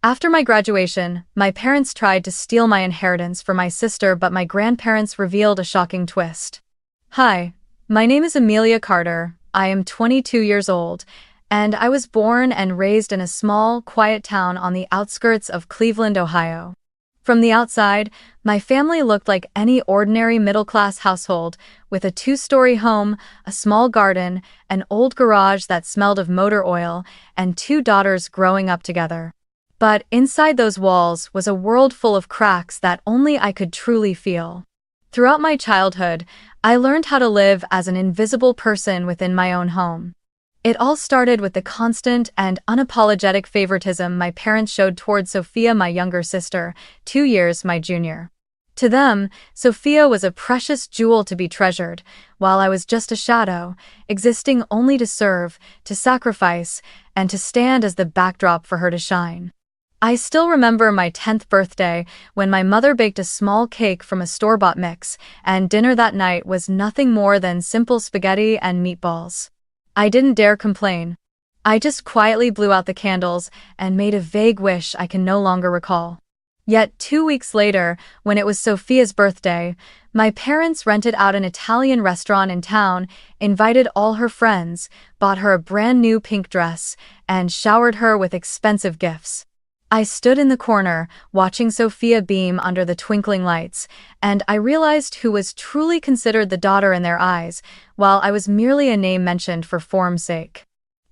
After my graduation, my parents tried to steal my inheritance for my sister, but my grandparents revealed a shocking twist. Hi, my name is Amelia Carter. I am 22 years old, and I was born and raised in a small, quiet town on the outskirts of Cleveland, Ohio. From the outside, my family looked like any ordinary middle-class household, with a two-story home, a small garden, an old garage that smelled of motor oil, and two daughters growing up together. But inside those walls was a world full of cracks that only I could truly feel. Throughout my childhood, I learned how to live as an invisible person within my own home. It all started with the constant and unapologetic favoritism my parents showed toward Sophia, my younger sister, 2 years my junior. To them, Sophia was a precious jewel to be treasured, while I was just a shadow, existing only to serve, to sacrifice, and to stand as the backdrop for her to shine. I still remember my 10th birthday when my mother baked a small cake from a store-bought mix, and dinner that night was nothing more than simple spaghetti and meatballs. I didn't dare complain. I just quietly blew out the candles and made a vague wish I can no longer recall. Yet 2 weeks later, when it was Sophia's birthday, my parents rented out an Italian restaurant in town, invited all her friends, bought her a brand new pink dress, and showered her with expensive gifts. I stood in the corner, watching Sophia beam under the twinkling lights, and I realized who was truly considered the daughter in their eyes, while I was merely a name mentioned for form's sake.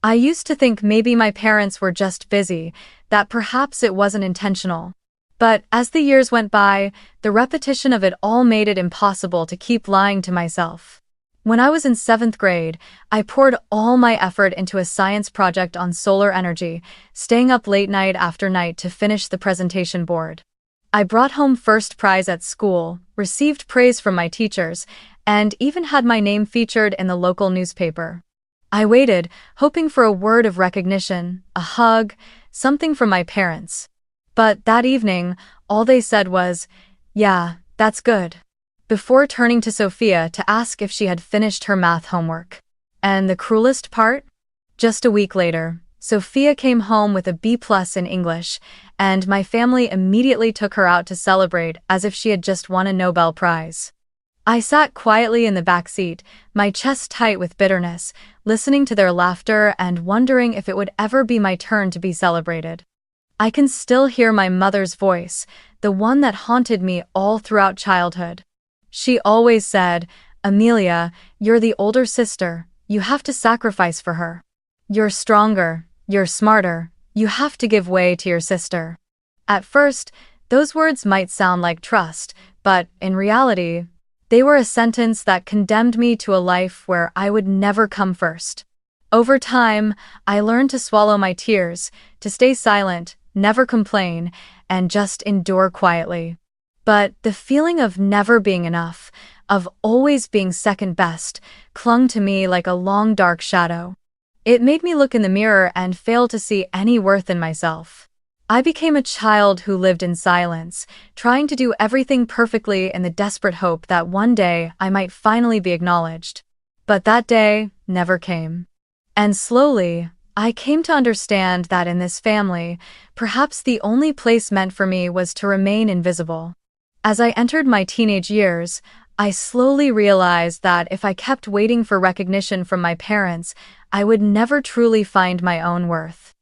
I used to think maybe my parents were just busy, that perhaps it wasn't intentional. But as the years went by, the repetition of it all made it impossible to keep lying to myself. When I was in 7th grade, I poured all my effort into a science project on solar energy, staying up late night after night to finish the presentation board. I brought home first prize at school, received praise from my teachers, and even had my name featured in the local newspaper. I waited, hoping for a word of recognition, a hug, something from my parents. But that evening, all they said was, "Yeah, that's good," before turning to Sophia to ask if she had finished her math homework. And the cruelest part? Just a week later, Sophia came home with a B+ in English, and my family immediately took her out to celebrate as if she had just won a Nobel Prize. I sat quietly in the back seat, my chest tight with bitterness, listening to their laughter and wondering if it would ever be my turn to be celebrated. I can still hear my mother's voice, the one that haunted me all throughout childhood. She always said, "Amelia, you're the older sister, you have to sacrifice for her. You're stronger, you're smarter, you have to give way to your sister." At first, those words might sound like trust, but in reality, they were a sentence that condemned me to a life where I would never come first. Over time, I learned to swallow my tears, to stay silent, never complain, and just endure quietly. But the feeling of never being enough, of always being second best, clung to me like a long dark shadow. It made me look in the mirror and fail to see any worth in myself. I became a child who lived in silence, trying to do everything perfectly in the desperate hope that one day I might finally be acknowledged. But that day never came. And slowly, I came to understand that in this family, perhaps the only place meant for me was to remain invisible. As I entered my teenage years, I slowly realized that if I kept waiting for recognition from my parents, I would never truly find my own worth.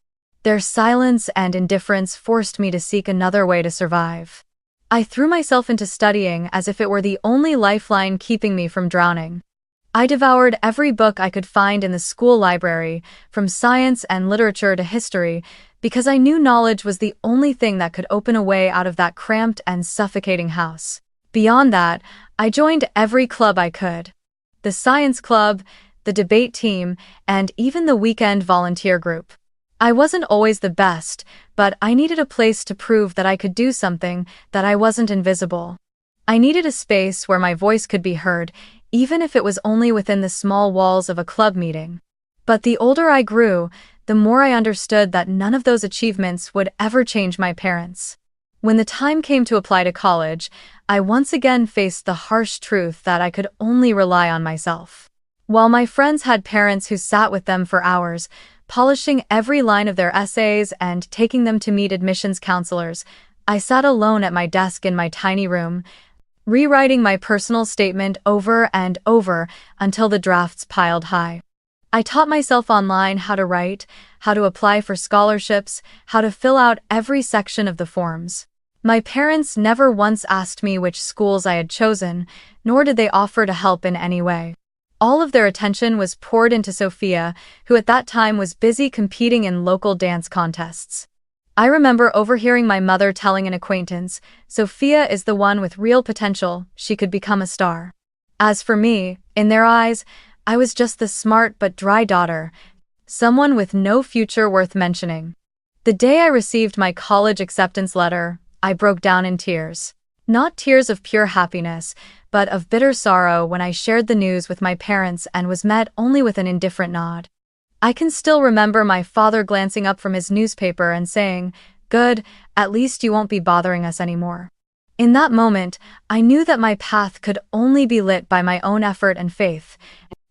Their silence and indifference forced me to seek another way to survive. I threw myself into studying as if it were the only lifeline keeping me from drowning. I devoured every book I could find in the school library, from science and literature to history, because I knew knowledge was the only thing that could open a way out of that cramped and suffocating house. Beyond that, I joined every club I could. The science club, the debate team, and even the weekend volunteer group. I wasn't always the best, but I needed a place to prove that I could do something, that I wasn't invisible. I needed a space where my voice could be heard, even if it was only within the small walls of a club meeting. But the older I grew, the more I understood that none of those achievements would ever change my parents. When the time came to apply to college, I once again faced the harsh truth that I could only rely on myself. While my friends had parents who sat with them for hours, polishing every line of their essays and taking them to meet admissions counselors. I sat alone at my desk in my tiny room, rewriting my personal statement over and over until the drafts piled high. I taught myself online how to write, how to apply for scholarships, how to fill out every section of the forms. My parents never once asked me which schools I had chosen, nor did they offer to help in any way. All of their attention was poured into Sophia, who at that time was busy competing in local dance contests. I remember overhearing my mother telling an acquaintance, "Sophia is the one with real potential, she could become a star." As for me, in their eyes, I was just the smart but dry daughter, someone with no future worth mentioning. The day I received my college acceptance letter, I broke down in tears. Not tears of pure happiness, but of bitter sorrow when I shared the news with my parents and was met only with an indifferent nod. I can still remember my father glancing up from his newspaper and saying, "Good, at least you won't be bothering us anymore." In that moment, I knew that my path could only be lit by my own effort and faith,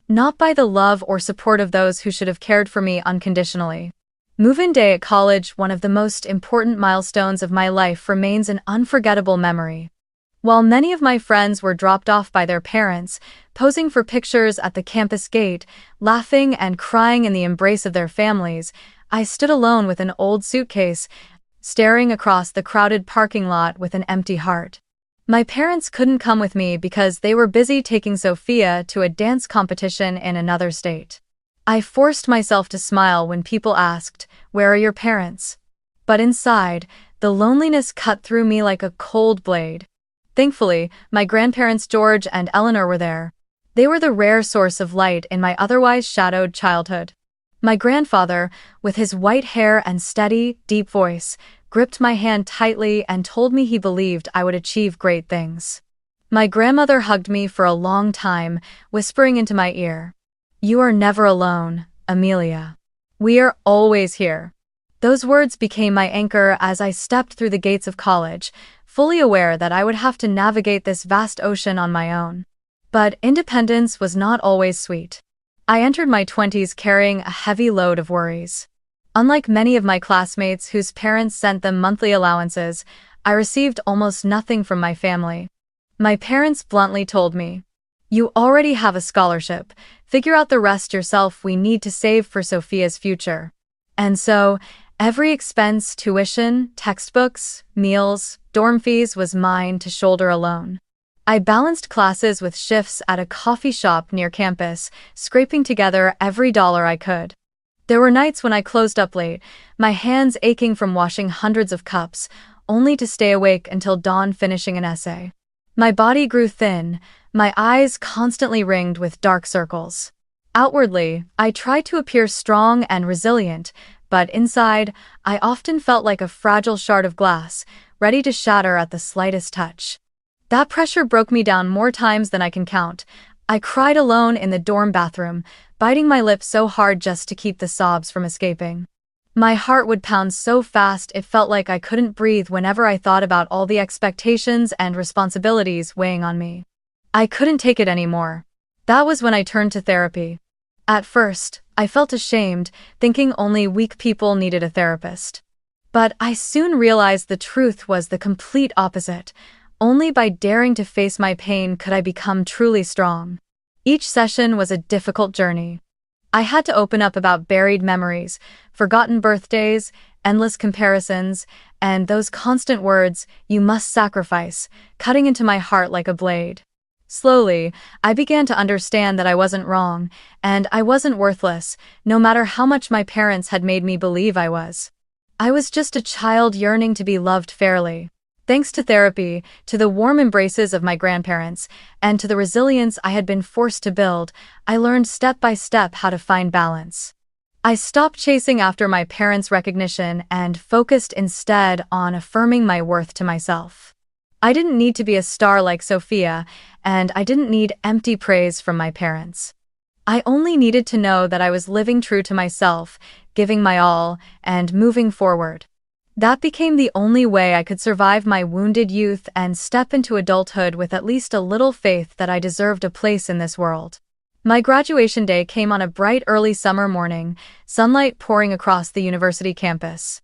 not by the love or support of those who should have cared for me unconditionally. Move-in day at college, one of the most important milestones of my life, remains an unforgettable memory. While many of my friends were dropped off by their parents, posing for pictures at the campus gate, laughing and crying in the embrace of their families, I stood alone with an old suitcase, staring across the crowded parking lot with an empty heart. My parents couldn't come with me because they were busy taking Sophia to a dance competition in another state. I forced myself to smile when people asked, "Where are your parents?" But inside, the loneliness cut through me like a cold blade. Thankfully, my grandparents George and Eleanor were there. They were the rare source of light in my otherwise shadowed childhood. My grandfather, with his white hair and steady, deep voice, gripped my hand tightly and told me he believed I would achieve great things. My grandmother hugged me for a long time, whispering into my ear, "You are never alone, Amelia. We are always here." Those words became my anchor as I stepped through the gates of college, fully aware that I would have to navigate this vast ocean on my own. But independence was not always sweet. I entered my 20s carrying a heavy load of worries. Unlike many of my classmates whose parents sent them monthly allowances, I received almost nothing from my family. My parents bluntly told me, "You already have a scholarship, figure out the rest yourself, we need to save for Sophia's future." And so, every expense, tuition, textbooks, meals, dorm fees was mine to shoulder alone. I balanced classes with shifts at a coffee shop near campus, scraping together every dollar I could. There were nights when I closed up late, my hands aching from washing hundreds of cups, only to stay awake until dawn finishing an essay. My body grew thin, my eyes constantly ringed with dark circles. Outwardly, I tried to appear strong and resilient, but inside, I often felt like a fragile shard of glass, ready to shatter at the slightest touch. That pressure broke me down more times than I can count. I cried alone in the dorm bathroom, biting my lips so hard just to keep the sobs from escaping. My heart would pound so fast it felt like I couldn't breathe whenever I thought about all the expectations and responsibilities weighing on me. I couldn't take it anymore. That was when I turned to therapy. At first, I felt ashamed, thinking only weak people needed a therapist. But I soon realized the truth was the complete opposite. Only by daring to face my pain could I become truly strong. Each session was a difficult journey. I had to open up about buried memories, forgotten birthdays, endless comparisons, and those constant words, "You must sacrifice," cutting into my heart like a blade. Slowly, I began to understand that I wasn't wrong, and I wasn't worthless, no matter how much my parents had made me believe I was. I was just a child yearning to be loved fairly. Thanks to therapy, to the warm embraces of my grandparents, and to the resilience I had been forced to build, I learned step by step how to find balance. I stopped chasing after my parents' recognition and focused instead on affirming my worth to myself. I didn't need to be a star like Sophia, and I didn't need empty praise from my parents. I only needed to know that I was living true to myself, giving my all, and moving forward. That became the only way I could survive my wounded youth and step into adulthood with at least a little faith that I deserved a place in this world. My graduation day came on a bright early summer morning, sunlight pouring across the university campus.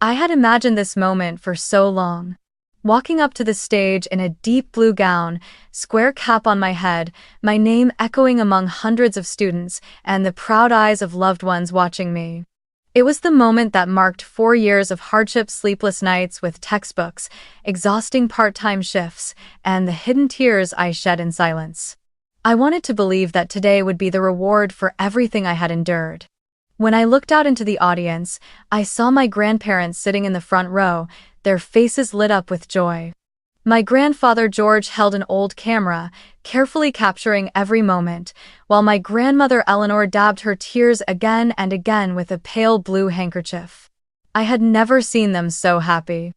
I had imagined this moment for so long. Walking up to the stage in a deep blue gown, square cap on my head, my name echoing among hundreds of students, and the proud eyes of loved ones watching me. It was the moment that marked 4 years of hardship, sleepless nights with textbooks, exhausting part-time shifts, and the hidden tears I shed in silence. I wanted to believe that today would be the reward for everything I had endured. When I looked out into the audience, I saw my grandparents sitting in the front row, their faces lit up with joy. My grandfather George held an old camera, carefully capturing every moment, while my grandmother Eleanor dabbed her tears again and again with a pale blue handkerchief. I had never seen them so happy.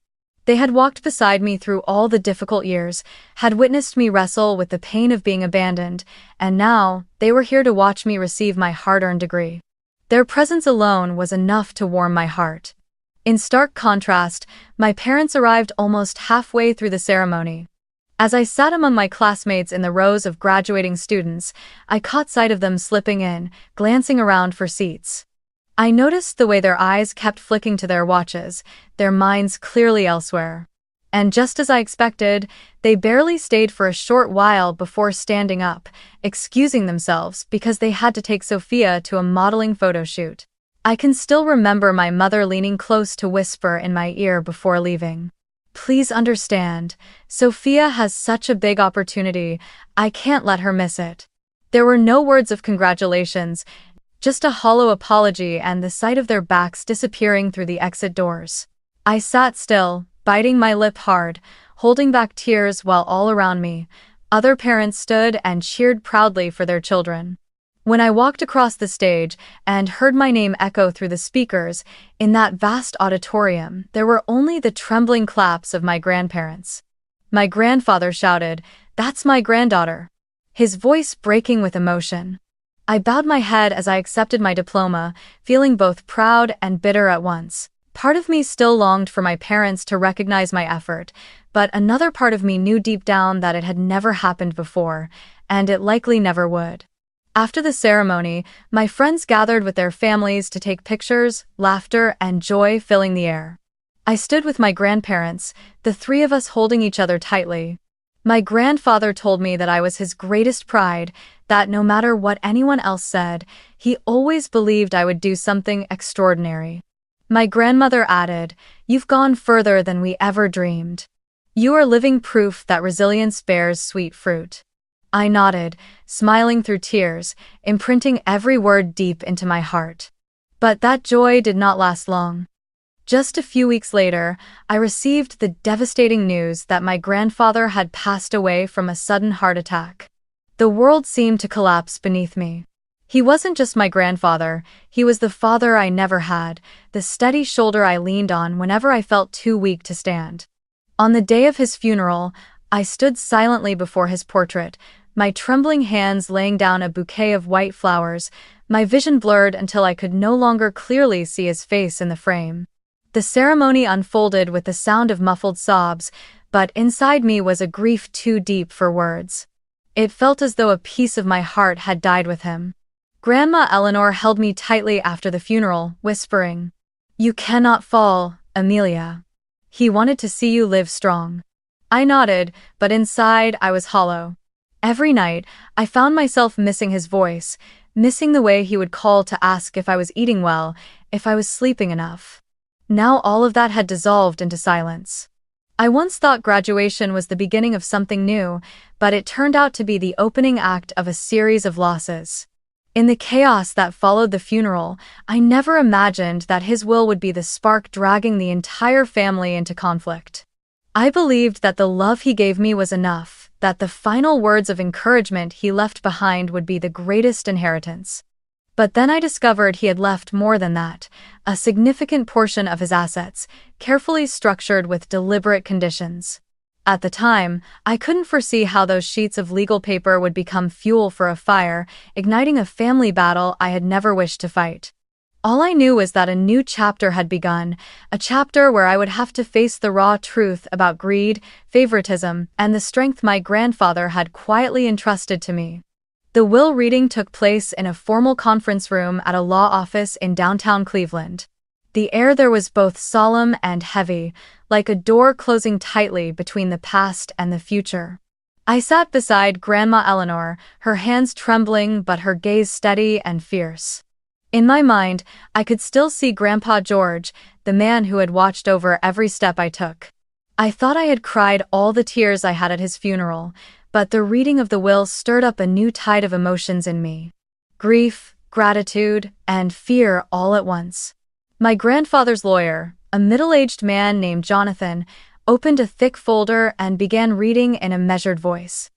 They had walked beside me through all the difficult years, had witnessed me wrestle with the pain of being abandoned, and now they were here to watch me receive my hard-earned degree. Their presence alone was enough to warm my heart. In stark contrast, my parents arrived almost halfway through the ceremony. As I sat among my classmates in the rows of graduating students, I caught sight of them slipping in, glancing around for seats. I noticed the way their eyes kept flicking to their watches, their minds clearly elsewhere. And just as I expected, they barely stayed for a short while before standing up, excusing themselves because they had to take Sophia to a modeling photo shoot. I can still remember my mother leaning close to whisper in my ear before leaving. "Please understand, Sophia has such a big opportunity, I can't let her miss it." There were no words of congratulations, just a hollow apology and the sight of their backs disappearing through the exit doors. I sat still, biting my lip hard, holding back tears while all around me, other parents stood and cheered proudly for their children. When I walked across the stage and heard my name echo through the speakers, in that vast auditorium, there were only the trembling claps of my grandparents. My grandfather shouted, "That's my granddaughter," his voice breaking with emotion. I bowed my head as I accepted my diploma, feeling both proud and bitter at once. Part of me still longed for my parents to recognize my effort, but another part of me knew deep down that it had never happened before, and it likely never would. After the ceremony, my friends gathered with their families to take pictures, laughter and joy filling the air. I stood with my grandparents, the three of us holding each other tightly. My grandfather told me that I was his greatest pride, that no matter what anyone else said, he always believed I would do something extraordinary. My grandmother added, "You've gone further than we ever dreamed. You are living proof that resilience bears sweet fruit." I nodded, smiling through tears, imprinting every word deep into my heart. But that joy did not last long. Just a few weeks later, I received the devastating news that my grandfather had passed away from a sudden heart attack. The world seemed to collapse beneath me. He wasn't just my grandfather, he was the father I never had, the steady shoulder I leaned on whenever I felt too weak to stand. On the day of his funeral, I stood silently before his portrait, my trembling hands laying down a bouquet of white flowers, my vision blurred until I could no longer clearly see his face in the frame. The ceremony unfolded with the sound of muffled sobs, but inside me was a grief too deep for words. It felt as though a piece of my heart had died with him. Grandma Eleanor held me tightly after the funeral, whispering, "You cannot fall, Amelia. He wanted to see you live strong." I nodded, but inside I was hollow. Every night, I found myself missing his voice, missing the way he would call to ask if I was eating well, if I was sleeping enough. Now all of that had dissolved into silence. I once thought graduation was the beginning of something new, but it turned out to be the opening act of a series of losses. In the chaos that followed the funeral, I never imagined that his will would be the spark dragging the entire family into conflict. I believed that the love he gave me was enough, that the final words of encouragement he left behind would be the greatest inheritance. But then I discovered he had left more than that, a significant portion of his assets, carefully structured with deliberate conditions. At the time, I couldn't foresee how those sheets of legal paper would become fuel for a fire, igniting a family battle I had never wished to fight. All I knew was that a new chapter had begun, a chapter where I would have to face the raw truth about greed, favoritism, and the strength my grandfather had quietly entrusted to me. The will reading took place in a formal conference room at a law office in downtown Cleveland. The air there was both solemn and heavy, like a door closing tightly between the past and the future. I sat beside Grandma Eleanor, her hands trembling but her gaze steady and fierce. In my mind, I could still see Grandpa George, the man who had watched over every step I took. I thought I had cried all the tears I had at his funeral, but the reading of the will stirred up a new tide of emotions in me. Grief, gratitude, and fear all at once. My grandfather's lawyer, a middle-aged man named Jonathan, opened a thick folder and began reading in a measured voice.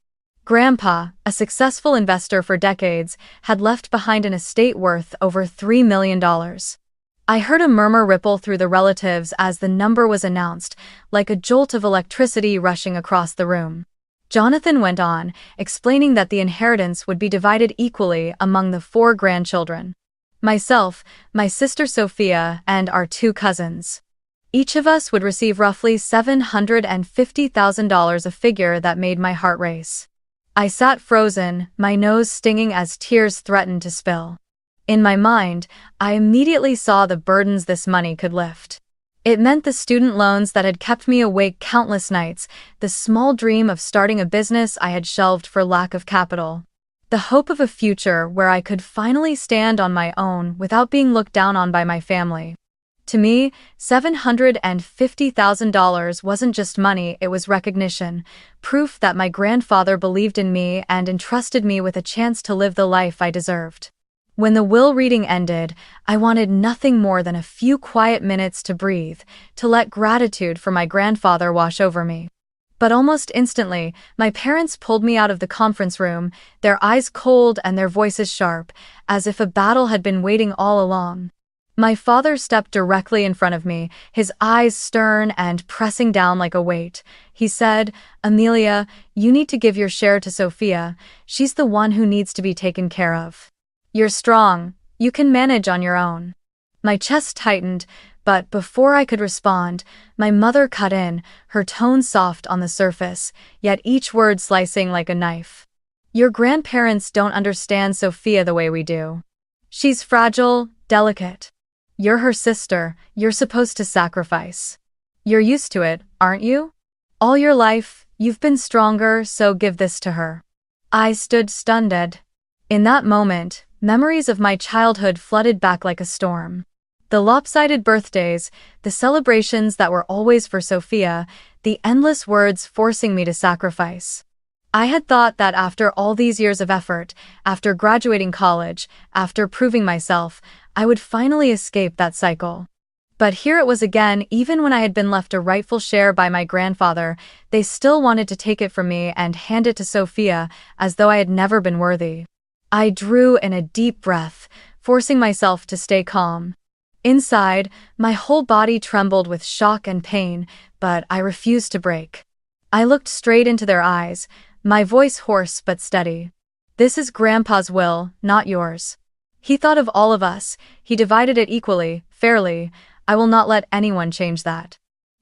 Grandpa, a successful investor for decades, had left behind an estate worth over $3 million. I heard a murmur ripple through the relatives as the number was announced, like a jolt of electricity rushing across the room. Jonathan went on, explaining that the inheritance would be divided equally among the 4 grandchildren. Myself, my sister Sophia, and our 2 cousins. Each of us would receive roughly $750,000, a figure that made my heart race. I sat frozen, my nose stinging as tears threatened to spill. In my mind, I immediately saw the burdens this money could lift. It meant the student loans that had kept me awake countless nights, the small dream of starting a business I had shelved for lack of capital, the hope of a future where I could finally stand on my own without being looked down on by my family. To me, $750,000 wasn't just money, it was recognition, proof that my grandfather believed in me and entrusted me with a chance to live the life I deserved. When the will reading ended, I wanted nothing more than a few quiet minutes to breathe, to let gratitude for my grandfather wash over me. But almost instantly, my parents pulled me out of the conference room, their eyes cold and their voices sharp, as if a battle had been waiting all along. My father stepped directly in front of me, his eyes stern and pressing down like a weight. He said, "Amelia, you need to give your share to Sophia. She's the one who needs to be taken care of. You're strong. You can manage on your own." My chest tightened, but before I could respond, my mother cut in, her tone soft on the surface, yet each word slicing like a knife. "Your grandparents don't understand Sophia the way we do. She's fragile, delicate. You're her sister, you're supposed to sacrifice. You're used to it, aren't you? All your life, you've been stronger, so give this to her." I stood stunned. In that moment, memories of my childhood flooded back like a storm. The lopsided birthdays, the celebrations that were always for Sophia, the endless words forcing me to sacrifice. I had thought that after all these years of effort, after graduating college, after proving myself, I would finally escape that cycle. But here it was again. Even when I had been left a rightful share by my grandfather, they still wanted to take it from me and hand it to Sophia, as though I had never been worthy. I drew in a deep breath, forcing myself to stay calm. Inside, my whole body trembled with shock and pain, but I refused to break. I looked straight into their eyes, my voice hoarse but steady. "This is Grandpa's will, not yours. He thought of all of us, he divided it equally, fairly. I will not let anyone change that."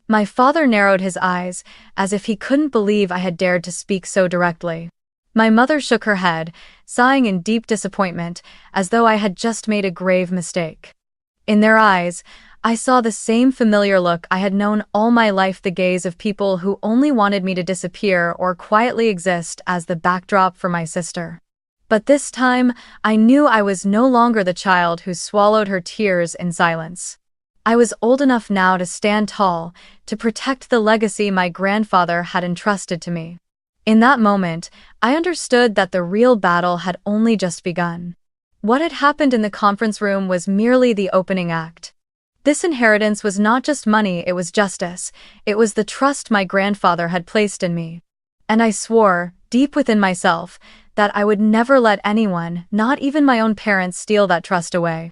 My father narrowed his eyes, as if he couldn't believe I had dared to speak so directly. My mother shook her head, sighing in deep disappointment, as though I had just made a grave mistake. In their eyes, I saw the same familiar look I had known all my life, the gaze of people who only wanted me to disappear or quietly exist as the backdrop for my sister. But this time, I knew I was no longer the child who swallowed her tears in silence. I was old enough now to stand tall, to protect the legacy my grandfather had entrusted to me. In that moment, I understood that the real battle had only just begun. What had happened in the conference room was merely the opening act. This inheritance was not just money, it was justice. It was the trust my grandfather had placed in me. And I swore, deep within myself, that I would never let anyone, not even my own parents, steal that trust away.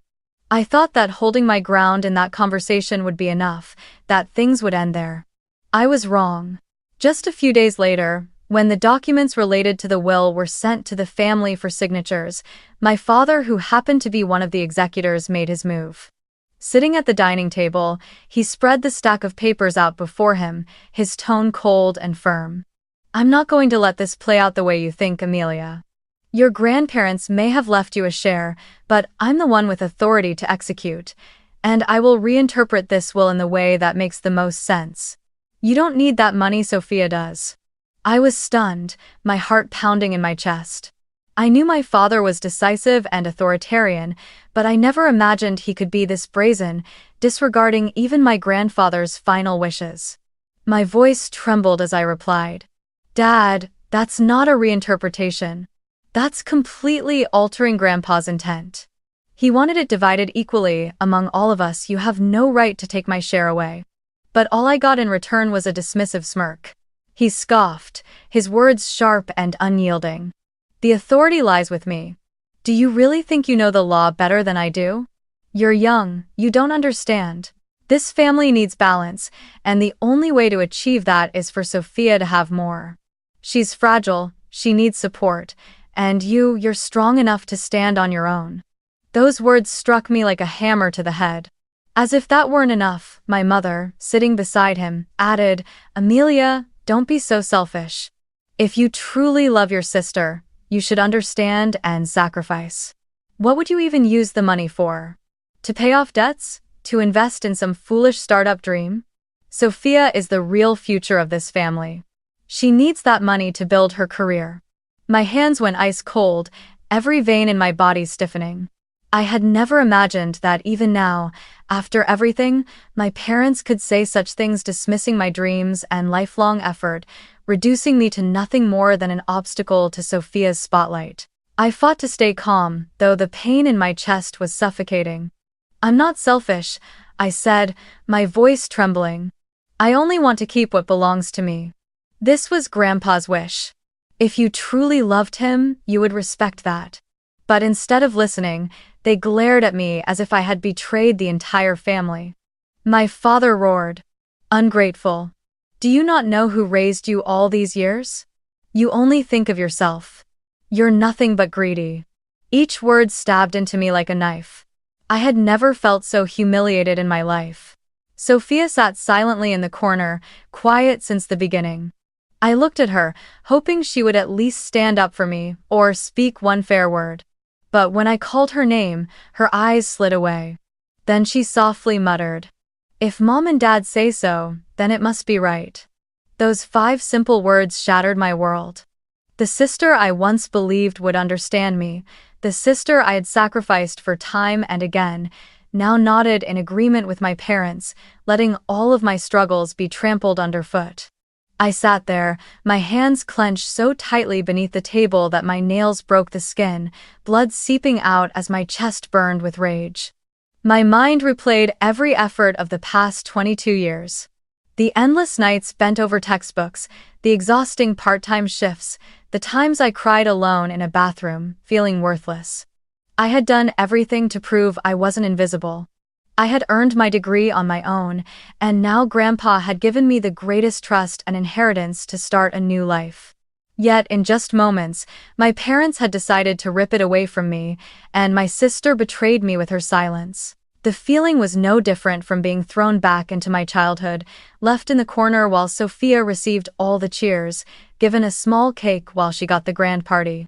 I thought that holding my ground in that conversation would be enough, that things would end there. I was wrong. Just a few days later, when the documents related to the will were sent to the family for signatures, my father, who happened to be one of the executors, made his move. Sitting at the dining table, he spread the stack of papers out before him, his tone cold and firm. "I'm not going to let this play out the way you think, Amelia. Your grandparents may have left you a share, but I'm the one with authority to execute, and I will reinterpret this will in the way that makes the most sense. You don't need that money, Sophia does. I was stunned, my heart pounding in my chest. I knew my father was decisive and authoritarian, but I never imagined he could be this brazen, disregarding even my grandfather's final wishes. My voice trembled as I replied, "Dad, that's not a reinterpretation. That's completely altering Grandpa's intent. He wanted it divided equally among all of us. You have no right to take my share away." But all I got in return was a dismissive smirk. He scoffed, his words sharp and unyielding. "The authority lies with me. Do you really think you know the law better than I do? You're young, you don't understand. This family needs balance, and the only way to achieve that is for Sophia to have more. She's fragile, she needs support, and you're strong enough to stand on your own." Those words struck me like a hammer to the head. As if that weren't enough, my mother, sitting beside him, added, "Amelia, don't be so selfish. If you truly love your sister, you should understand and sacrifice. What would you even use the money for? To pay off debts? To invest in some foolish startup dream? Sophia is the real future of this family. She needs that money to build her career." My hands went ice cold, every vein in my body stiffening. I had never imagined that even now, after everything, my parents could say such things, dismissing my dreams and lifelong effort, reducing me to nothing more than an obstacle to Sophia's spotlight. I fought to stay calm, though the pain in my chest was suffocating. "I'm not selfish," I said, my voice trembling. "I only want to keep what belongs to me." This was Grandpa's wish. If you truly loved him, you would respect that. But instead of listening, they glared at me as if I had betrayed the entire family. My father roared, "Ungrateful! Do you not know who raised you all these years? You only think of yourself. You're nothing but greedy." Each word stabbed into me like a knife. I had never felt so humiliated in my life. Sophia sat silently in the corner, quiet since the beginning. I looked at her, hoping she would at least stand up for me or speak one fair word. But when I called her name, her eyes slid away. Then she softly muttered, "If Mom and Dad say so, then it must be right." Those 5 simple words shattered my world. The sister I once believed would understand me, the sister I had sacrificed for time and again, now nodded in agreement with my parents, letting all of my struggles be trampled underfoot. I sat there, my hands clenched so tightly beneath the table that my nails broke the skin, blood seeping out as my chest burned with rage. My mind replayed every effort of the past 22 years. The endless nights bent over textbooks, the exhausting part-time shifts, the times I cried alone in a bathroom, feeling worthless. I had done everything to prove I wasn't invisible. I had earned my degree on my own, and now Grandpa had given me the greatest trust and inheritance to start a new life. Yet, in just moments, my parents had decided to rip it away from me, and my sister betrayed me with her silence. The feeling was no different from being thrown back into my childhood, left in the corner while Sophia received all the cheers, given a small cake while she got the grand party.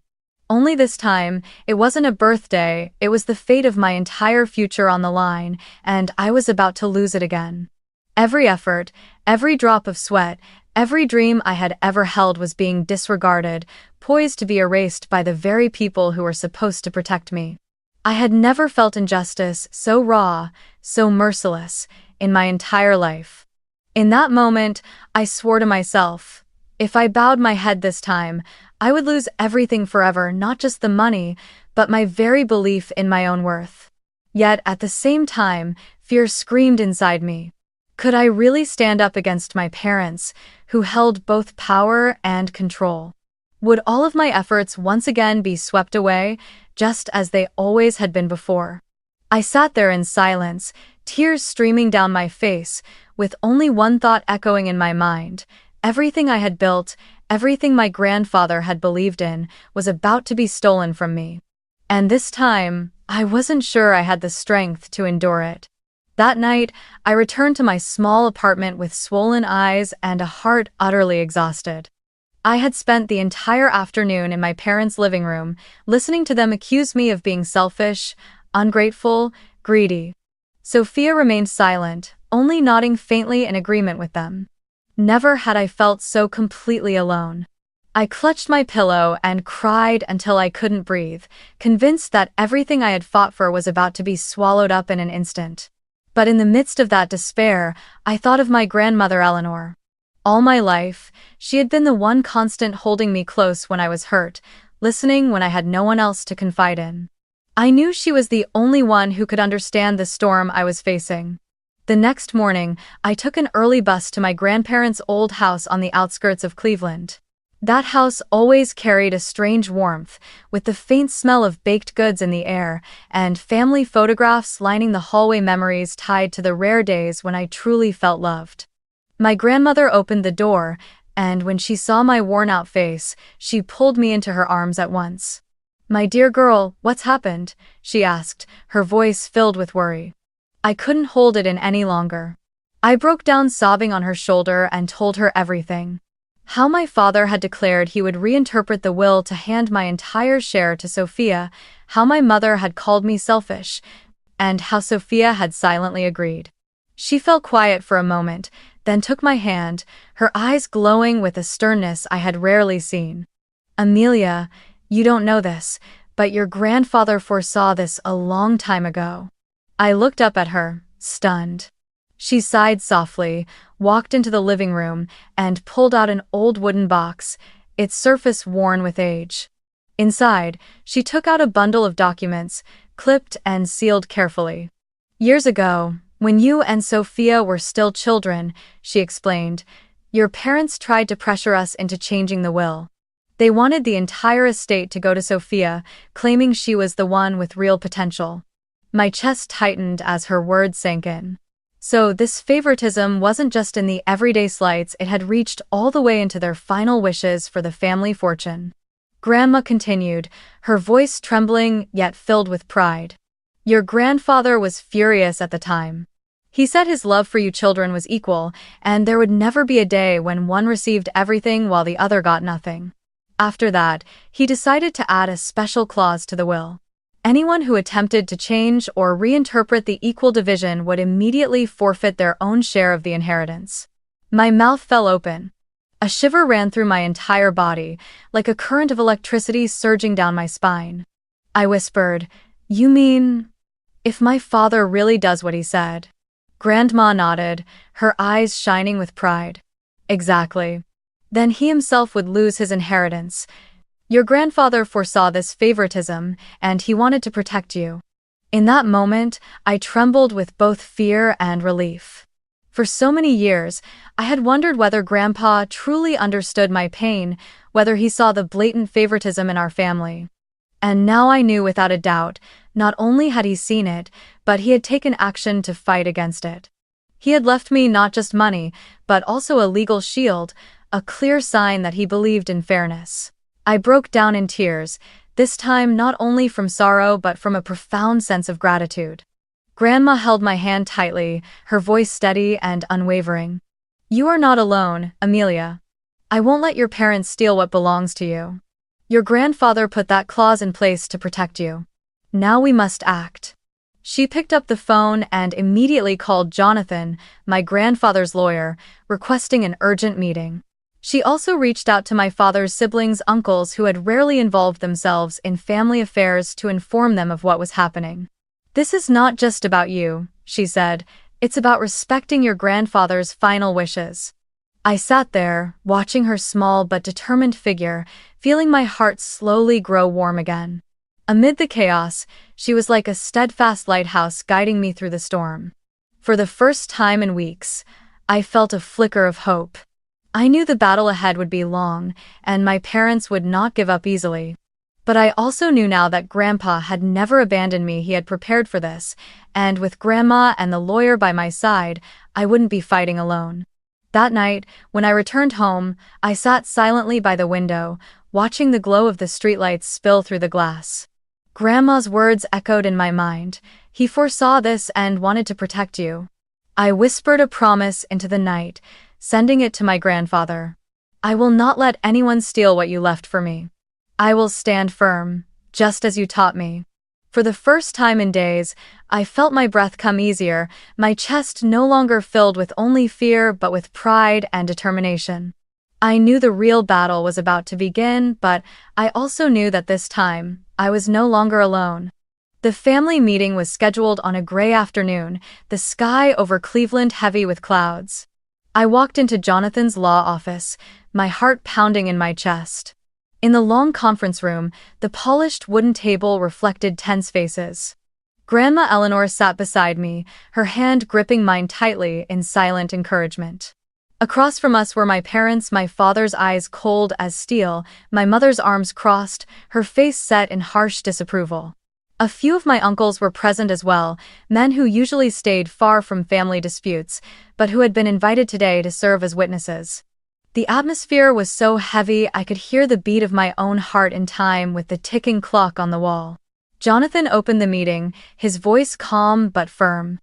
Only this time, it wasn't a birthday, it was the fate of my entire future on the line, and I was about to lose it again. Every effort, every drop of sweat, every dream I had ever held was being disregarded, poised to be erased by the very people who were supposed to protect me. I had never felt injustice so raw, so merciless, in my entire life. In that moment, I swore to myself, if I bowed my head this time, I would lose everything forever, not just the money, but my very belief in my own worth. Yet, at the same time, fear screamed inside me. Could I really stand up against my parents, who held both power and control? Would all of my efforts once again be swept away, just as they always had been before? I sat there in silence, tears streaming down my face, with only one thought echoing in my mind. Everything I had built, everything my grandfather had believed in, was about to be stolen from me. And this time, I wasn't sure I had the strength to endure it. That night, I returned to my small apartment with swollen eyes and a heart utterly exhausted. I had spent the entire afternoon in my parents' living room, listening to them accuse me of being selfish, ungrateful, greedy. Sophia remained silent, only nodding faintly in agreement with them. Never had I felt so completely alone. I clutched my pillow and cried until I couldn't breathe, convinced that everything I had fought for was about to be swallowed up in an instant. But in the midst of that despair, I thought of my grandmother Eleanor. All my life, she had been the one constant holding me close when I was hurt, listening when I had no one else to confide in. I knew she was the only one who could understand the storm I was facing. The next morning, I took an early bus to my grandparents' old house on the outskirts of Cleveland. That house always carried a strange warmth, with the faint smell of baked goods in the air, and family photographs lining the hallway, memories tied to the rare days when I truly felt loved. My grandmother opened the door, and when she saw my worn-out face, she pulled me into her arms at once. "My dear girl, what's happened?" she asked, her voice filled with worry. I couldn't hold it in any longer. I broke down sobbing on her shoulder and told her everything. How my father had declared he would reinterpret the will to hand my entire share to Sophia, how my mother had called me selfish, and how Sophia had silently agreed. She fell quiet for a moment, then took my hand, her eyes glowing with a sternness I had rarely seen. "Amelia, you don't know this, but your grandfather foresaw this a long time ago." I looked up at her, stunned. She sighed softly, walked into the living room, and pulled out an old wooden box, its surface worn with age. Inside, she took out a bundle of documents, clipped and sealed carefully. "Years ago, when you and Sophia were still children," she explained, "your parents tried to pressure us into changing the will. They wanted the entire estate to go to Sophia, claiming she was the one with real potential." My chest tightened as her words sank in. So this favoritism wasn't just in the everyday slights, it had reached all the way into their final wishes for the family fortune. Grandma continued, her voice trembling yet filled with pride. "Your grandfather was furious at the time. He said his love for you children was equal, and there would never be a day when one received everything while the other got nothing. After that, he decided to add a special clause to the will. Anyone who attempted to change or reinterpret the equal division would immediately forfeit their own share of the inheritance." My mouth fell open. A shiver ran through my entire body, like a current of electricity surging down my spine. I whispered, "You mean, if my father really does what he said?" Grandma nodded, her eyes shining with pride. "Exactly. Then he himself would lose his inheritance. Your grandfather foresaw this favoritism, and he wanted to protect you." In that moment, I trembled with both fear and relief. For so many years, I had wondered whether Grandpa truly understood my pain, whether he saw the blatant favoritism in our family. And now I knew without a doubt, not only had he seen it, but he had taken action to fight against it. He had left me not just money, but also a legal shield, a clear sign that he believed in fairness. I broke down in tears, this time not only from sorrow but from a profound sense of gratitude. Grandma held my hand tightly, her voice steady and unwavering. "You are not alone, Amelia. I won't let your parents steal what belongs to you. Your grandfather put that clause in place to protect you. Now we must act." She picked up the phone and immediately called Jonathan, my grandfather's lawyer, requesting an urgent meeting. She also reached out to my father's siblings' uncles who had rarely involved themselves in family affairs to inform them of what was happening. "This is not just about you," she said. "It's about respecting your grandfather's final wishes." I sat there, watching her small but determined figure, feeling my heart slowly grow warm again. Amid the chaos, she was like a steadfast lighthouse guiding me through the storm. For the first time in weeks, I felt a flicker of hope. I knew the battle ahead would be long, and my parents would not give up easily. But I also knew now that Grandpa had never abandoned me. He had prepared for this, and with Grandma and the lawyer by my side, I wouldn't be fighting alone. That night, when I returned home, I sat silently by the window, watching the glow of the streetlights spill through the glass. Grandma's words echoed in my mind. "He foresaw this and wanted to protect you." I whispered a promise into the night, sending it to my grandfather. I will not let anyone steal what you left for me. I will stand firm, just as you taught me. For the first time in days, I felt my breath come easier, my chest no longer filled with only fear but with pride and determination. I knew the real battle was about to begin, but I also knew that this time, I was no longer alone. The family meeting was scheduled on a gray afternoon, the sky over Cleveland heavy with clouds. I walked into Jonathan's law office, my heart pounding in my chest. In the long conference room, the polished wooden table reflected tense faces. Grandma Eleanor sat beside me, her hand gripping mine tightly in silent encouragement. Across from us were my parents, my father's eyes cold as steel, my mother's arms crossed, her face set in harsh disapproval. A few of my uncles were present as well, men who usually stayed far from family disputes, but who had been invited today to serve as witnesses. The atmosphere was so heavy I could hear the beat of my own heart in time with the ticking clock on the wall. Jonathan opened the meeting, his voice calm but firm.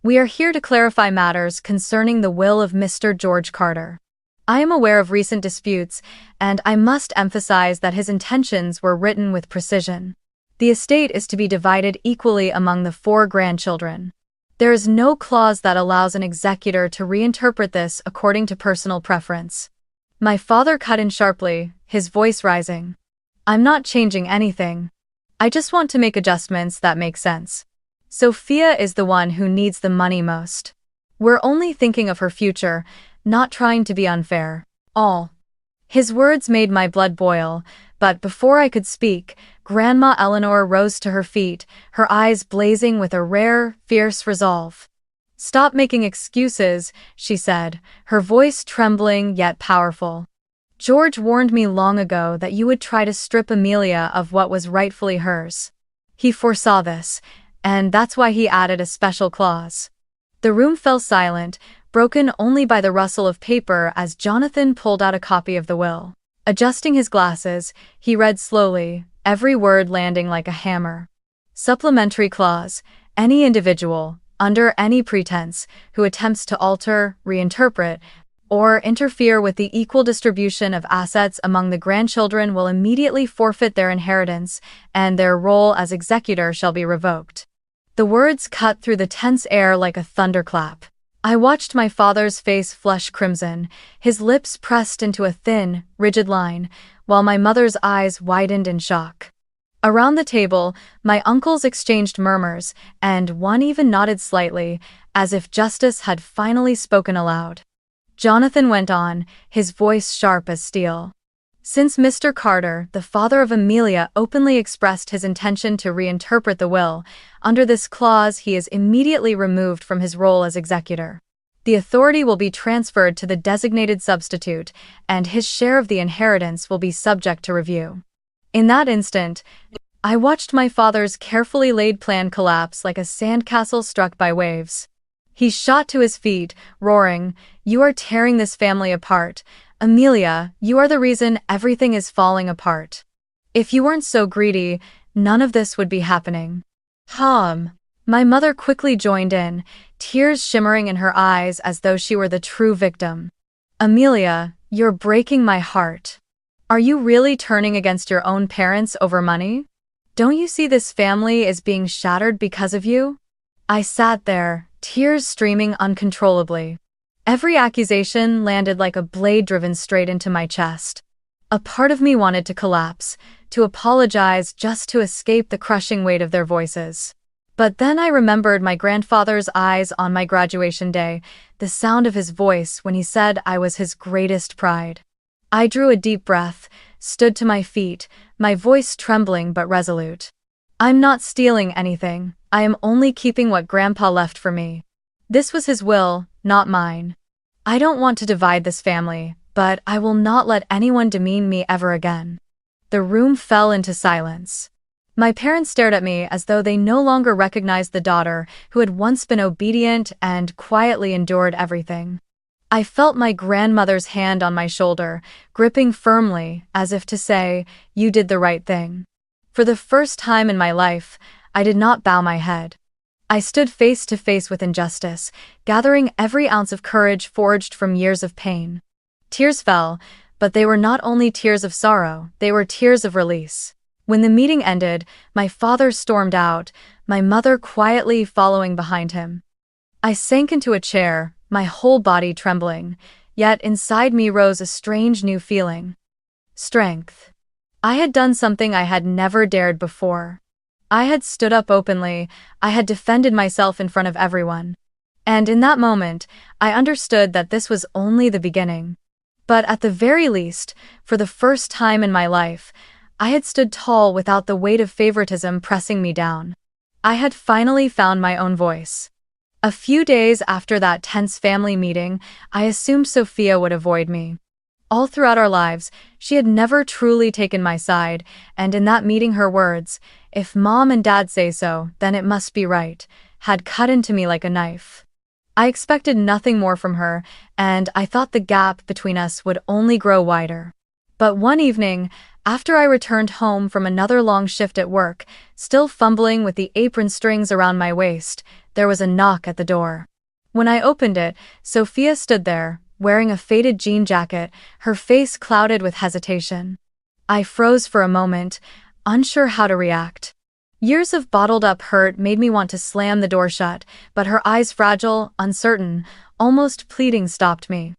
We are here to clarify matters concerning the will of Mr. George Carter. I am aware of recent disputes, and I must emphasize that his intentions were written with precision. The estate is to be divided equally among the 4 grandchildren. There is no clause that allows an executor to reinterpret this according to personal preference. My father cut in sharply, his voice rising. I'm not changing anything. I just want to make adjustments that make sense. Sophia is the one who needs the money most. We're only thinking of her future, not trying to be unfair. All. His words made my blood boil, but before I could speak, Grandma Eleanor rose to her feet, her eyes blazing with a rare, fierce resolve. Stop making excuses, she said, her voice trembling yet powerful. George warned me long ago that you would try to strip Amelia of what was rightfully hers. He foresaw this, and that's why he added a special clause. The room fell silent, broken only by the rustle of paper as Jonathan pulled out a copy of the will. Adjusting his glasses, he read slowly, every word landing like a hammer. Supplementary clause: any individual, under any pretense, who attempts to alter, reinterpret, or interfere with the equal distribution of assets among the grandchildren will immediately forfeit their inheritance, and their role as executor shall be revoked. The words cut through the tense air like a thunderclap. I watched my father's face flush crimson, his lips pressed into a thin, rigid line, while my mother's eyes widened in shock. Around the table, my uncles exchanged murmurs, and one even nodded slightly, as if justice had finally spoken aloud. Jonathan went on, his voice sharp as steel. Since Mr. Carter, the father of Amelia, openly expressed his intention to reinterpret the will, under this clause he is immediately removed from his role as executor. The authority will be transferred to the designated substitute, and his share of the inheritance will be subject to review. In that instant, I watched my father's carefully laid plan collapse like a sandcastle struck by waves. He shot to his feet, roaring, "You are tearing this family apart. Amelia, you are the reason everything is falling apart. If you weren't so greedy, none of this would be happening." My mother quickly joined in, tears shimmering in her eyes as though she were the true victim. "Amelia, you're breaking my heart. Are you really turning against your own parents over money? Don't you see this family is being shattered because of you?" I sat there, tears streaming uncontrollably. Every accusation landed like a blade driven straight into my chest. A part of me wanted to collapse, to apologize just to escape the crushing weight of their voices. But then I remembered my grandfather's eyes on my graduation day, the sound of his voice when he said I was his greatest pride. I drew a deep breath, stood to my feet, my voice trembling but resolute. "I'm not stealing anything, I am only keeping what Grandpa left for me. This was his will, not mine. I don't want to divide this family, but I will not let anyone demean me ever again." The room fell into silence. My parents stared at me as though they no longer recognized the daughter who had once been obedient and quietly endured everything. I felt my grandmother's hand on my shoulder, gripping firmly, as if to say, "You did the right thing." For the first time in my life, I did not bow my head. I stood face to face with injustice, gathering every ounce of courage forged from years of pain. Tears fell, But they were not only tears of sorrow, they were tears of release. When the meeting ended, my father stormed out, my mother quietly following behind him. I sank into a chair, my whole body trembling, yet inside me rose a strange new feeling. Strength. I had done something I had never dared before. I had stood up openly, I had defended myself in front of everyone. And in that moment, I understood that this was only the beginning. But at the very least, for the first time in my life, I had stood tall without the weight of favoritism pressing me down. I had finally found my own voice. A few days after that tense family meeting, I assumed Sophia would avoid me. All throughout our lives, she had never truly taken my side, and in that meeting her words, "If mom and dad say so, then it must be right," had cut into me like a knife. I expected nothing more from her, and I thought the gap between us would only grow wider. But one evening, after I returned home from another long shift at work, still fumbling with the apron strings around my waist, there was a knock at the door. When I opened it, Sophia stood there, wearing a faded jean jacket, her face clouded with hesitation. I froze for a moment, unsure how to react. Years of bottled-up hurt made me want to slam the door shut, but her eyes, fragile, uncertain, almost pleading, stopped me.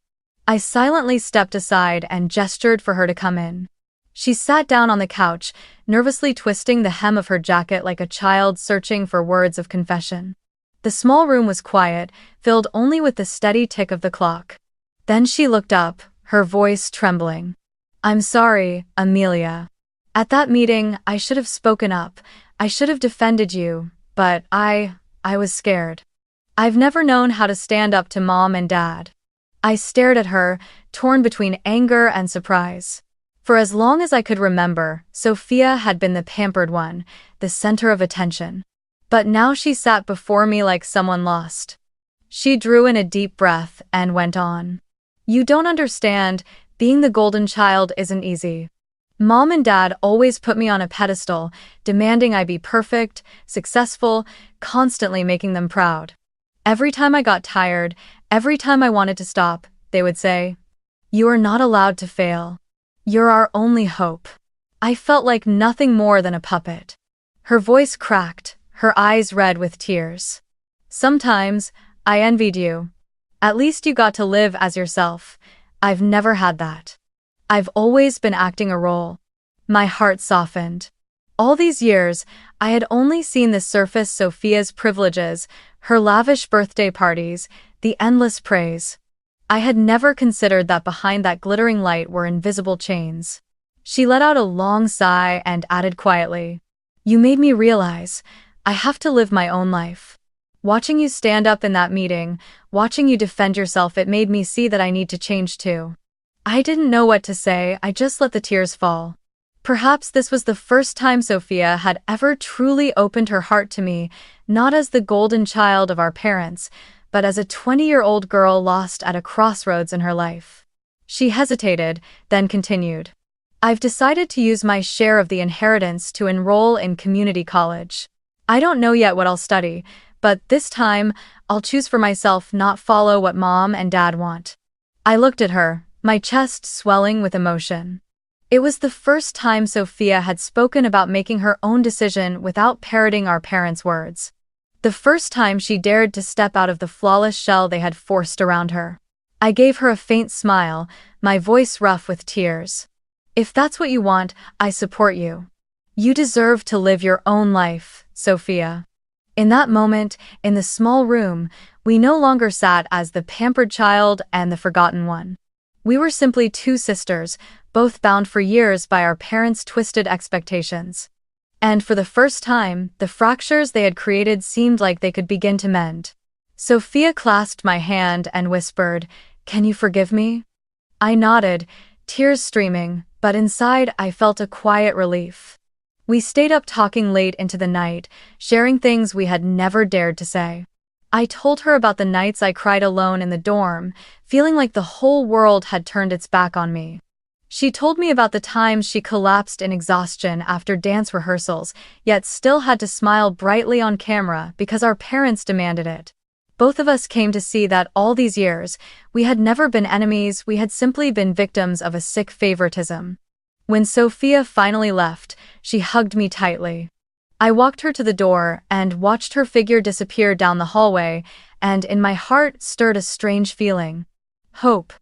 I silently stepped aside and gestured for her to come in. She sat down on the couch, nervously twisting the hem of her jacket like a child searching for words of confession. The small room was quiet, filled only with the steady tick of the clock. Then she looked up, her voice trembling. "I'm sorry, Amelia. At that meeting, I should have spoken up. I should have defended you, but I was scared. I've never known how to stand up to mom and dad." I stared at her, torn between anger and surprise. For as long as I could remember, Sophia had been the pampered one, the center of attention. But now she sat before me like someone lost. She drew in a deep breath and went on. "You don't understand, being the golden child isn't easy. Mom and dad always put me on a pedestal, demanding I be perfect, successful, constantly making them proud. Every time I got tired, every time I wanted to stop, they would say, 'You are not allowed to fail. You're our only hope.'" I felt like nothing more than a puppet. Her voice cracked, her eyes red with tears. "Sometimes, I envied you. At least you got to live as yourself. I've never had that. I've always been acting a role." My heart softened. All these years, I had only seen the surface: Sophia's privileges, her lavish birthday parties, the endless praise. I had never considered that behind that glittering light were invisible chains. She let out a long sigh and added quietly, "You made me realize I have to live my own life. Watching you stand up in that meeting, watching you defend yourself, it made me see that I need to change too." I didn't know what to say, I just let the tears fall. Perhaps this was the first time Sophia had ever truly opened her heart to me, not as the golden child of our parents, but as a 20-year-old girl lost at a crossroads in her life. She hesitated, then continued. "I've decided to use my share of the inheritance to enroll in community college. I don't know yet what I'll study, but this time, I'll choose for myself, not follow what mom and dad want." I looked at her, my chest swelling with emotion. It was the first time Sophia had spoken about making her own decision without parroting our parents' words. The first time she dared to step out of the flawless shell they had forced around her. I gave her a faint smile, my voice rough with tears. "If that's what you want, I support you. You deserve to live your own life, Sophia." In that moment, in the small room, we no longer sat as the pampered child and the forgotten one. We were simply two sisters, both bound for years by our parents' twisted expectations. And for the first time, the fractures they had created seemed like they could begin to mend. Sophia clasped my hand and whispered, "Can you forgive me?" I nodded, tears streaming, but inside I felt a quiet relief. We stayed up talking late into the night, sharing things we had never dared to say. I told her about the nights I cried alone in the dorm, feeling like the whole world had turned its back on me. She told me about the times she collapsed in exhaustion after dance rehearsals, yet still had to smile brightly on camera because our parents demanded it. Both of us came to see that all these years, we had never been enemies, we had simply been victims of a sick favoritism. When Sophia finally left, she hugged me tightly. I walked her to the door and watched her figure disappear down the hallway, and in my heart stirred a strange feeling. Hope.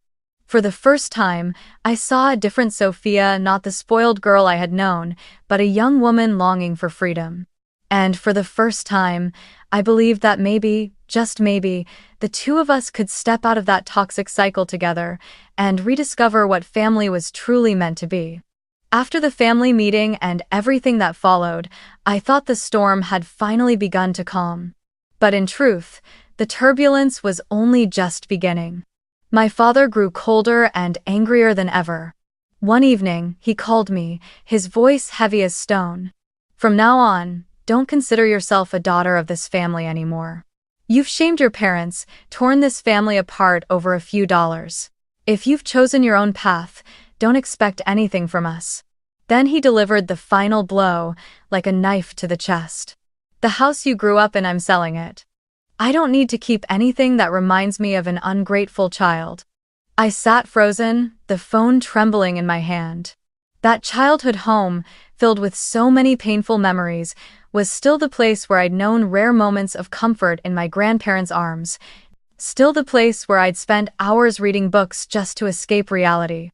For the first time, I saw a different Sophia, not the spoiled girl I had known, but a young woman longing for freedom. And for the first time, I believed that maybe, just maybe, the two of us could step out of that toxic cycle together and rediscover what family was truly meant to be. After the family meeting and everything that followed, I thought the storm had finally begun to calm. But in truth, the turbulence was only just beginning. My father grew colder and angrier than ever. One evening, he called me, his voice heavy as stone. "From now on, don't consider yourself a daughter of this family anymore. You've shamed your parents, torn this family apart over a few dollars. If you've chosen your own path, don't expect anything from us." Then he delivered the final blow, like a knife to the chest. "The house you grew up in, I'm selling it. I don't need to keep anything that reminds me of an ungrateful child." I sat frozen, the phone trembling in my hand. That childhood home, filled with so many painful memories, was still the place where I'd known rare moments of comfort in my grandparents' arms, still the place where I'd spent hours reading books just to escape reality.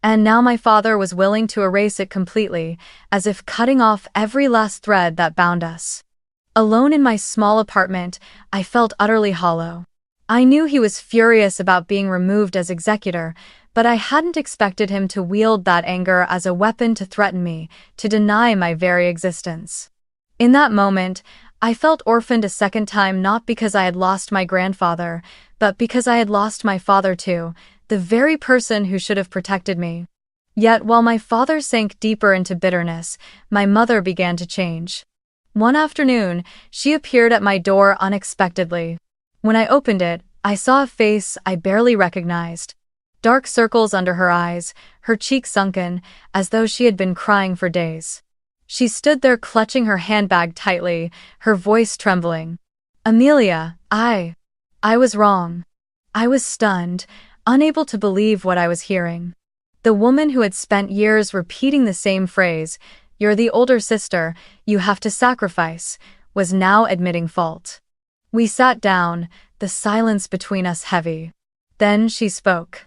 And now my father was willing to erase it completely, as if cutting off every last thread that bound us. Alone in my small apartment, I felt utterly hollow. I knew he was furious about being removed as executor, but I hadn't expected him to wield that anger as a weapon to threaten me, to deny my very existence. In that moment, I felt orphaned a second time, not because I had lost my grandfather, but because I had lost my father too, the very person who should have protected me. Yet while my father sank deeper into bitterness, my mother began to change. One afternoon, she appeared at my door unexpectedly. When I opened it, I saw a face I barely recognized. Dark circles under her eyes, her cheeks sunken, as though she had been crying for days. She stood there clutching her handbag tightly, her voice trembling. "Amelia, I was wrong." I was stunned, unable to believe what I was hearing. The woman who had spent years repeating the same phrase, "You're the older sister, you have to sacrifice," was now admitting fault. We sat down, the silence between us heavy. Then she spoke.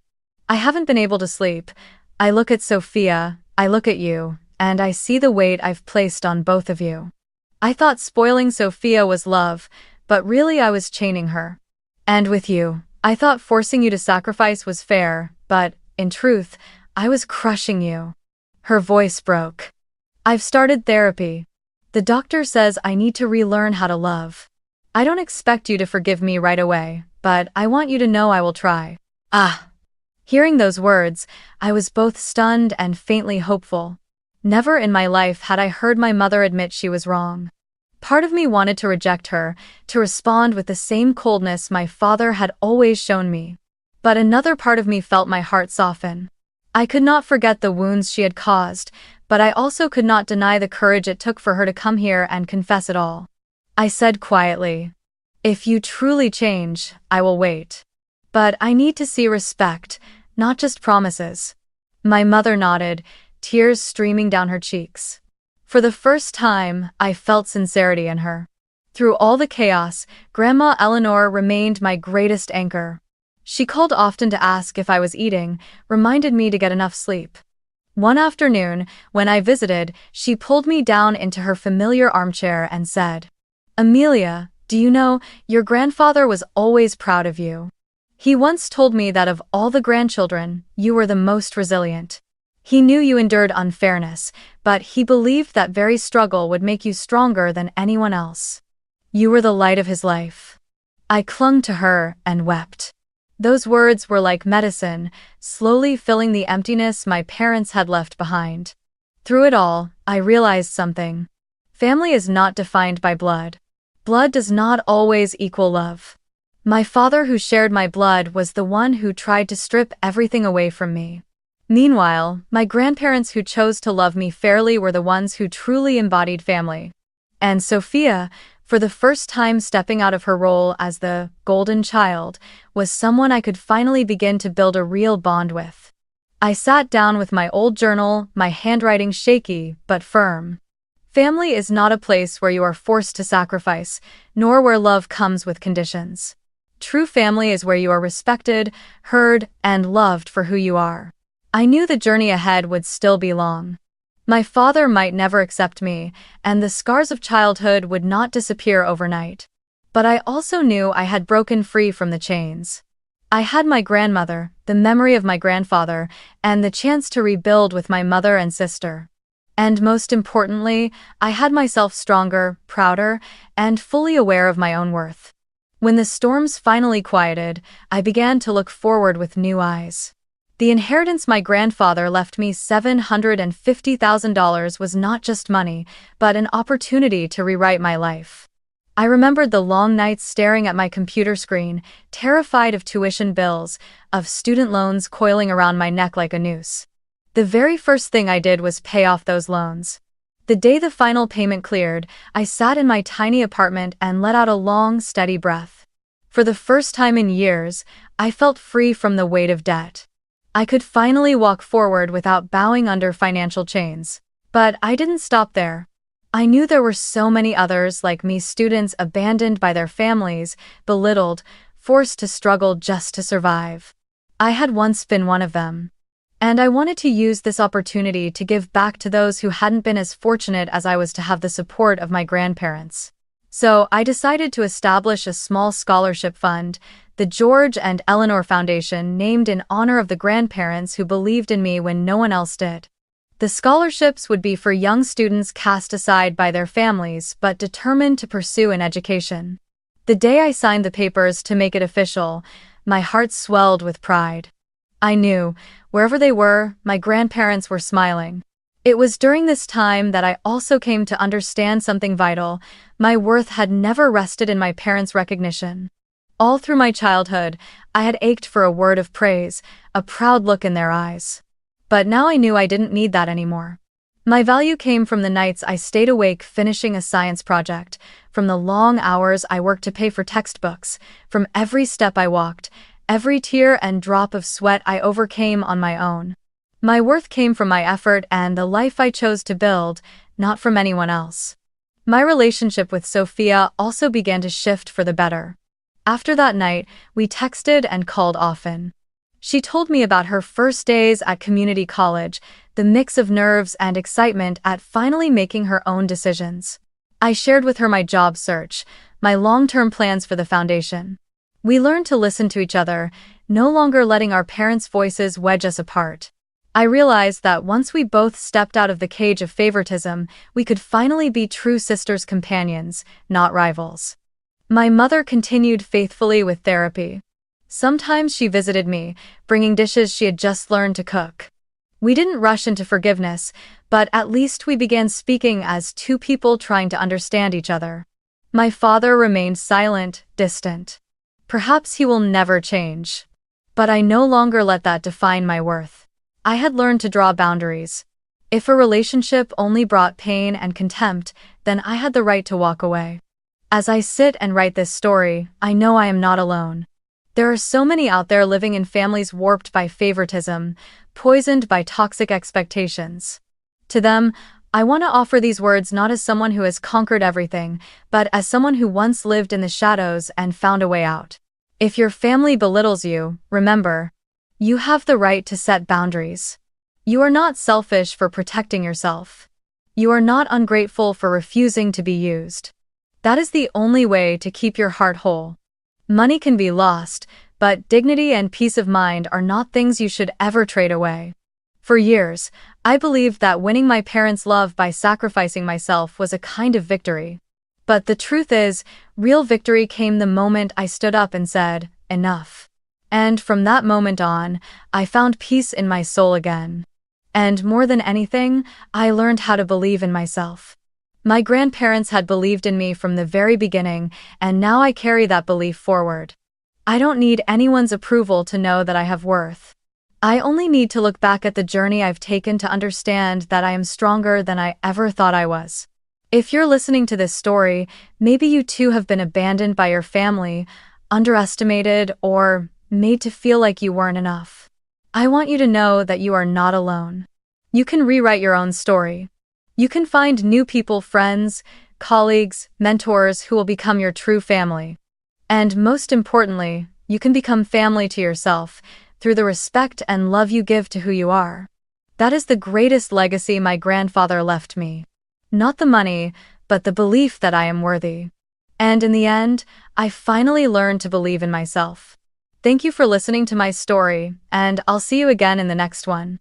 "I haven't been able to sleep. I look at Sophia, I look at you, and I see the weight I've placed on both of you. I thought spoiling Sophia was love, but really I was chaining her. And with you, I thought forcing you to sacrifice was fair, but, in truth, I was crushing you." Her voice broke. "I've started therapy. The doctor says I need to relearn how to love. I don't expect you to forgive me right away, but I want you to know I will try." Ah! Hearing those words, I was both stunned and faintly hopeful. Never in my life had I heard my mother admit she was wrong. Part of me wanted to reject her, to respond with the same coldness my father had always shown me. But another part of me felt my heart soften. I could not forget the wounds she had caused, but I also could not deny the courage it took for her to come here and confess it all. I said quietly, "If you truly change, I will wait. But I need to see respect, not just promises." My mother nodded, tears streaming down her cheeks. For the first time, I felt sincerity in her. Through all the chaos, Grandma Eleanor remained my greatest anchor. She called often to ask if I was eating, reminded me to get enough sleep. One afternoon, when I visited, she pulled me down into her familiar armchair and said, "Amelia, do you know, your grandfather was always proud of you. He once told me that of all the grandchildren, you were the most resilient. He knew you endured unfairness, but he believed that very struggle would make you stronger than anyone else. You were the light of his life." I clung to her and wept. Those words were like medicine, slowly filling the emptiness my parents had left behind. Through it all, I realized something. Family is not defined by blood. Blood does not always equal love. My father, who shared my blood, was the one who tried to strip everything away from me. Meanwhile, my grandparents who chose to love me fairly were the ones who truly embodied family. And Sophia, For the first time, stepping out of her role as the golden child was someone I could finally begin to build a real bond with. I sat down with my old journal, my handwriting shaky but firm. Family is not a place where you are forced to sacrifice, nor where love comes with conditions. True family is where you are respected, heard, and loved for who you are. I knew the journey ahead would still be long. My father might never accept me, and the scars of childhood would not disappear overnight. But I also knew I had broken free from the chains. I had my grandmother, the memory of my grandfather, and the chance to rebuild with my mother and sister. And most importantly, I had myself stronger, prouder, and fully aware of my own worth. When the storms finally quieted, I began to look forward with new eyes. The inheritance my grandfather left me, $750,000, was not just money, but an opportunity to rewrite my life. I remembered the long nights staring at my computer screen, terrified of tuition bills, of student loans coiling around my neck like a noose. The very first thing I did was pay off those loans. The day the final payment cleared, I sat in my tiny apartment and let out a long, steady breath. For the first time in years, I felt free from the weight of debt. I could finally walk forward without bowing under financial chains. But I didn't stop there. I knew there were so many others like me, students abandoned by their families, belittled, forced to struggle just to survive. I had once been one of them. And I wanted to use this opportunity to give back to those who hadn't been as fortunate as I was to have the support of my grandparents. So I decided to establish a small scholarship fund, the George and Eleanor Foundation, named in honor of the grandparents who believed in me when no one else did. The scholarships would be for young students cast aside by their families but determined to pursue an education. The day I signed the papers to make it official, my heart swelled with pride. I knew, wherever they were, my grandparents were smiling. It was during this time that I also came to understand something vital. My worth had never rested in my parents' recognition. All through my childhood, I had ached for a word of praise, a proud look in their eyes. But now I knew I didn't need that anymore. My value came from the nights I stayed awake finishing a science project, from the long hours I worked to pay for textbooks, from every step I walked, every tear and drop of sweat I overcame on my own. My worth came from my effort and the life I chose to build, not from anyone else. My relationship with Sophia also began to shift for the better. After that night, we texted and called often. She told me about her first days at community college, the mix of nerves and excitement at finally making her own decisions. I shared with her my job search, my long-term plans for the foundation. We learned to listen to each other, no longer letting our parents' voices wedge us apart. I realized that once we both stepped out of the cage of favoritism, we could finally be true sisters, companions, not rivals. My mother continued faithfully with therapy. Sometimes she visited me, bringing dishes she had just learned to cook. We didn't rush into forgiveness, but at least we began speaking as two people trying to understand each other. My father remained silent, distant. Perhaps he will never change. But I no longer let that define my worth. I had learned to draw boundaries. If a relationship only brought pain and contempt, then I had the right to walk away. As I sit and write this story, I know I am not alone. There are so many out there living in families warped by favoritism, poisoned by toxic expectations. To them, I want to offer these words not as someone who has conquered everything, but as someone who once lived in the shadows and found a way out. If your family belittles you, remember, you have the right to set boundaries. You are not selfish for protecting yourself. You are not ungrateful for refusing to be used. That is the only way to keep your heart whole. Money can be lost, but dignity and peace of mind are not things you should ever trade away. For years, I believed that winning my parents' love by sacrificing myself was a kind of victory. But the truth is, real victory came the moment I stood up and said, enough. And from that moment on, I found peace in my soul again. And more than anything, I learned how to believe in myself. My grandparents had believed in me from the very beginning, and now I carry that belief forward. I don't need anyone's approval to know that I have worth. I only need to look back at the journey I've taken to understand that I am stronger than I ever thought I was. If you're listening to this story, maybe you too have been abandoned by your family, underestimated, or made to feel like you weren't enough. I want you to know that you are not alone. You can rewrite your own story. You can find new people, friends, colleagues, mentors who will become your true family. And most importantly, you can become family to yourself through the respect and love you give to who you are. That is the greatest legacy my grandfather left me. Not the money, but the belief that I am worthy. And in the end, I finally learned to believe in myself. Thank you for listening to my story, and I'll see you again in the next one.